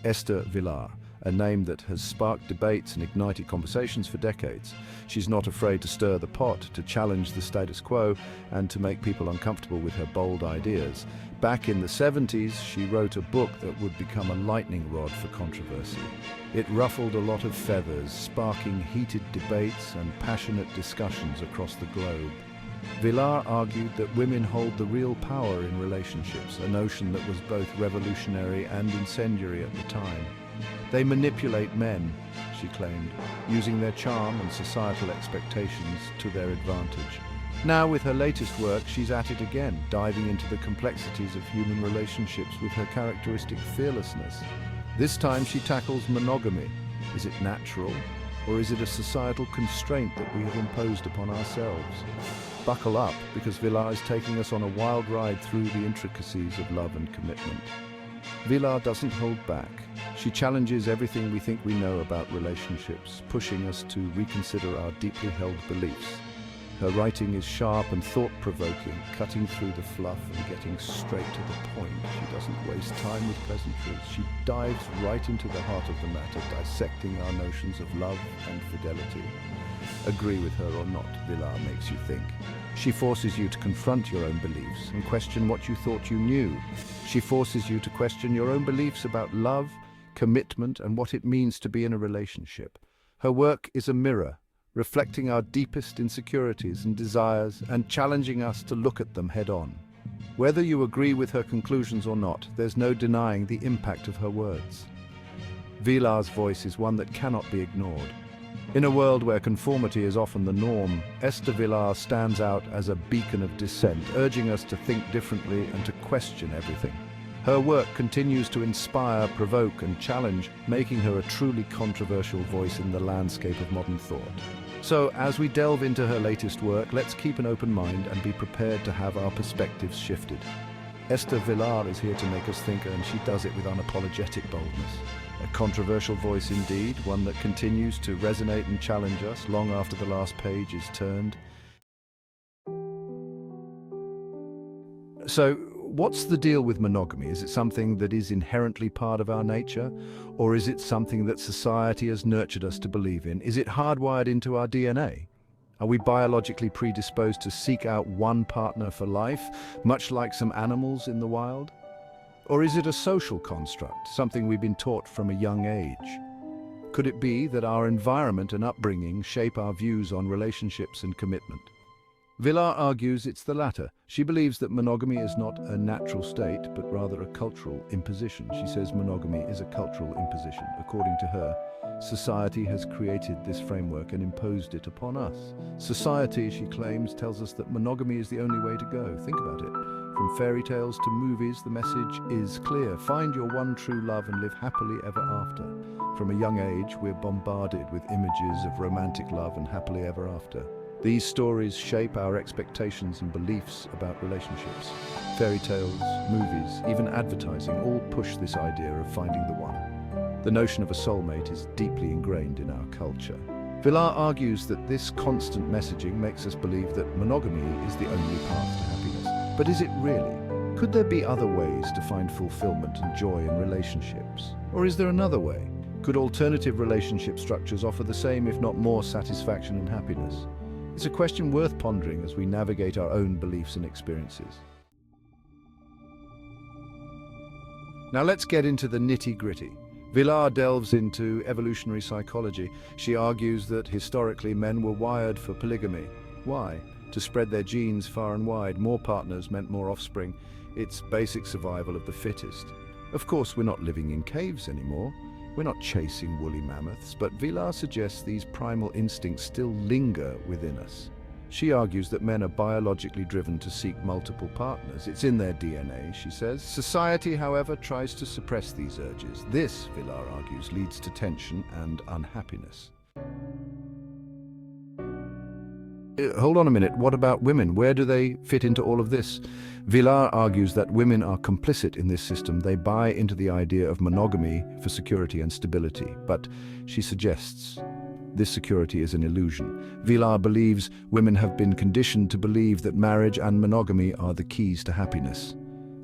Esther Vilar, a name that has sparked debates and ignited conversations for decades. She's not afraid to stir the pot, to challenge the status quo, and to make people uncomfortable with her bold ideas. Back in the 70s, she wrote a book that would become a lightning rod for controversy. It ruffled a lot of feathers, sparking heated debates and passionate discussions across the globe. Vilar argued that women hold the real power in relationships, a notion that was both revolutionary and incendiary at the time. They manipulate men, she claimed, using their charm and societal expectations to their advantage. Now, with her latest work, she's at it again, diving into the complexities of human relationships with her characteristic fearlessness. This time she tackles monogamy. Is it natural, or is it a societal constraint that we have imposed upon ourselves? Buckle up, because Vilar is taking us on a wild ride through the intricacies of love and commitment. Vilar doesn't hold back. She challenges everything we think we know about relationships, pushing us to reconsider our deeply held beliefs. Her writing is sharp and thought-provoking, cutting through the fluff and getting straight to the point. She doesn't waste time with pleasantries. She dives right into the heart of the matter, dissecting our notions of love and fidelity. Agree with her or not, Vilar makes you think. She forces you to confront your own beliefs and question what you thought you knew. She forces you to question your own beliefs about love, commitment, and what it means to be in a relationship. Her work is a mirror, reflecting our deepest insecurities and desires and challenging us to look at them head-on. Whether you agree with her conclusions or not, there's no denying the impact of her words. Vilar's voice is one that cannot be ignored. In a world where conformity is often the norm, Esther Vilar stands out as a beacon of dissent, urging us to think differently and to question everything. Her work continues to inspire, provoke, and challenge, making her a truly controversial voice in the landscape of modern thought. So, as we delve into her latest work, let's keep an open mind and be prepared to have our perspectives shifted. Esther Vilar is here to make us think, and she does it with unapologetic boldness. A controversial voice indeed, one that continues to resonate and challenge us long after the last page is turned. So, what's the deal with monogamy? Is it something that is inherently part of our nature? Or is it something that society has nurtured us to believe in? Is it hardwired into our DNA? Are we biologically predisposed to seek out one partner for life, much like some animals in the wild? Or is it a social construct, something we've been taught from a young age? Could it be that our environment and upbringing shape our views on relationships and commitment? Vilar argues it's the latter. She believes that monogamy is not a natural state, but rather a cultural imposition. She says monogamy is a cultural imposition. According to her, society has created this framework and imposed it upon us. Society, she claims, tells us that monogamy is the only way to go. Think about it. From fairy tales to movies, the message is clear. Find your one true love and live happily ever after. From a young age, we're bombarded with images of romantic love and happily ever after. These stories shape our expectations and beliefs about relationships. Fairy tales, movies, even advertising all push this idea of finding the one. The notion of a soulmate is deeply ingrained in our culture. Vilar argues that this constant messaging makes us believe that monogamy is the only path to happiness. But is it really? Could there be other ways to find fulfillment and joy in relationships? Or is there another way? Could alternative relationship structures offer the same, if not more, satisfaction and happiness? It's a question worth pondering as we navigate our own beliefs and experiences. Now let's get into the nitty-gritty. Vilar delves into evolutionary psychology. She argues that historically men were wired for polygamy. Why? To spread their genes far and wide. More partners meant more offspring. It's basic survival of the fittest. Of course, we're not living in caves anymore. We're not chasing woolly mammoths, but Vilar suggests these primal instincts still linger within us. She argues that men are biologically driven to seek multiple partners. It's in their DNA, she says. Society, however, tries to suppress these urges. This, Vilar argues, leads to tension and unhappiness. Hold on a minute, what about women? Where do they fit into all of this? Vilar argues that women are complicit in this system. They buy into the idea of monogamy for security and stability. But she suggests this security is an illusion. Vilar believes women have been conditioned to believe that marriage and monogamy are the keys to happiness.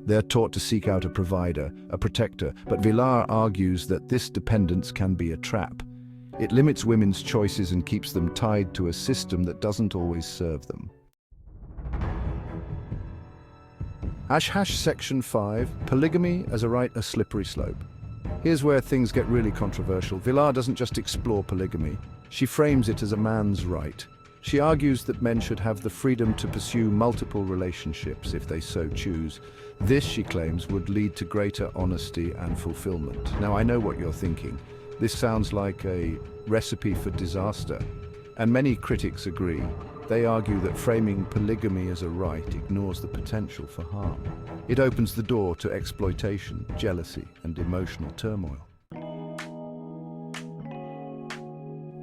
They're taught to seek out a provider, a protector, but Vilar argues that this dependence can be a trap. It limits women's choices and keeps them tied to a system that doesn't always serve them. Section 5, Polygamy as a right, a slippery slope. Here's where things get really controversial. Vilar doesn't just explore polygamy, she frames it as a man's right. She argues that men should have the freedom to pursue multiple relationships if they so choose. This, she claims, would lead to greater honesty and fulfillment. Now, I know what you're thinking. This sounds like a recipe for disaster, and many critics agree. They argue that framing polygamy as a right ignores the potential for harm. It opens the door to exploitation, jealousy, and emotional turmoil.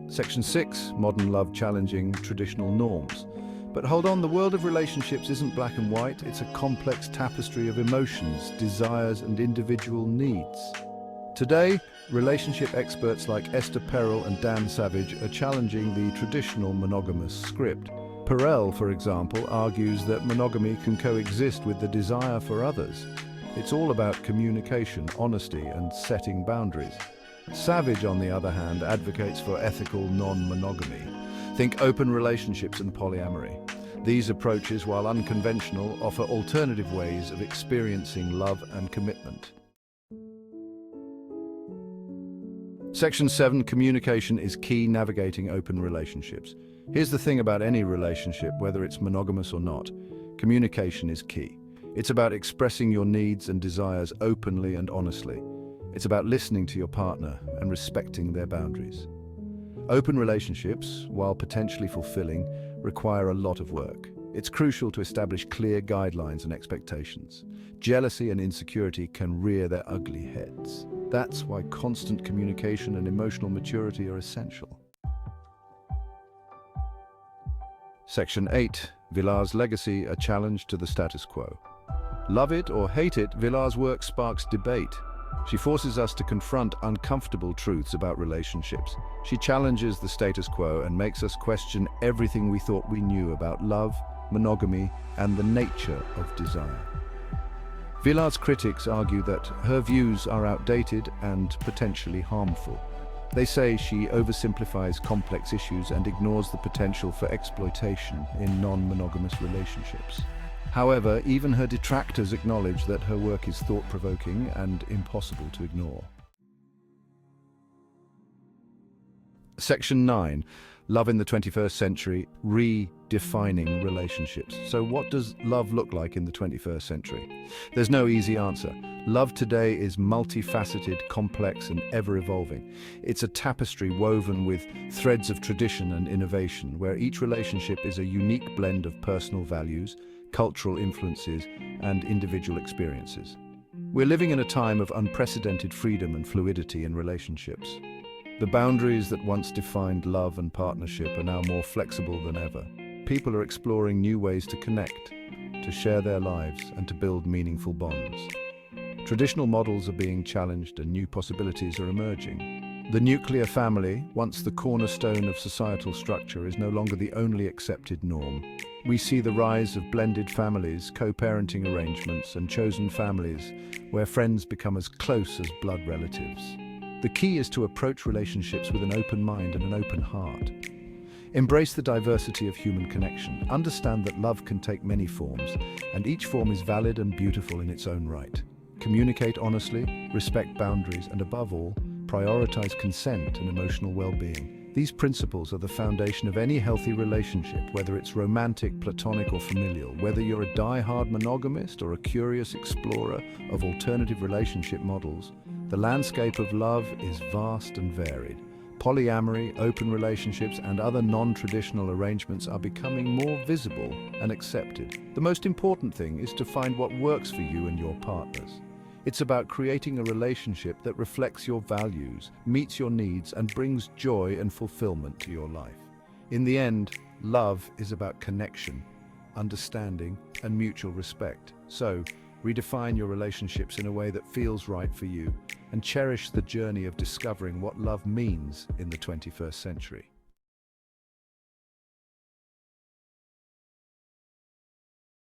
Section 6, Modern Love Challenging Traditional Norms. But hold on, the world of relationships isn't black and white. It's a complex tapestry of emotions, desires, and individual needs. Today, relationship experts like Esther Vilar and Dan Savage are challenging the traditional monogamous script. Perel, for example, argues that monogamy can coexist with the desire for others. It's all about communication, honesty, and setting boundaries. Savage, on the other hand, advocates for ethical non-monogamy. Think open relationships and polyamory. These approaches, while unconventional, offer alternative ways of experiencing love and commitment. Section 7, Communication is key, navigating open relationships. Here's the thing about any relationship, whether it's monogamous or not. Communication is key. It's about expressing your needs and desires openly and honestly. It's about listening to your partner and respecting their boundaries. Open relationships, while potentially fulfilling, require a lot of work. It's crucial to establish clear guidelines and expectations. Jealousy and insecurity can rear their ugly heads. That's why constant communication and emotional maturity are essential. Section 8, Vilar's Legacy, a challenge to the status quo. Love it or hate it, Vilar's work sparks debate. She forces us to confront uncomfortable truths about relationships. She challenges the status quo and makes us question everything we thought we knew about love, monogamy, and the nature of desire. Vilar's critics argue that her views are outdated and potentially harmful. They say she oversimplifies complex issues and ignores the potential for exploitation in non-monogamous relationships. However, even her detractors acknowledge that her work is thought-provoking and impossible to ignore. Section 9, Love in the 21st Century, Redefining Relationships. So what does love look like in the 21st century? There's no easy answer. Love today is multifaceted, complex, and ever-evolving. It's a tapestry woven with threads of tradition and innovation, where each relationship is a unique blend of personal values, cultural influences, and individual experiences. We're living in a time of unprecedented freedom and fluidity in relationships. The boundaries that once defined love and partnership are now more flexible than ever. People are exploring new ways to connect, to share their lives, and to build meaningful bonds. Traditional models are being challenged and new possibilities are emerging. The nuclear family, once the cornerstone of societal structure, is no longer the only accepted norm. We see the rise of blended families, co-parenting arrangements, and chosen families, where friends become as close as blood relatives. The key is to approach relationships with an open mind and an open heart. Embrace the diversity of human connection. Understand that love can take many forms, and each form is valid and beautiful in its own right. Communicate honestly, respect boundaries, and above all, prioritize consent and emotional well-being. These principles are the foundation of any healthy relationship, whether it's romantic, platonic, or familial. Whether you're a die-hard monogamist or a curious explorer of alternative relationship models, the landscape of love is vast and varied. Polyamory, open relationships, and other non-traditional arrangements are becoming more visible and accepted. The most important thing is to find what works for you and your partners. It's about creating a relationship that reflects your values, meets your needs, and brings joy and fulfillment to your life. In the end, love is about connection, understanding, and mutual respect. So, redefine your relationships in a way that feels right for you, and cherish the journey of discovering what love means in the 21st century.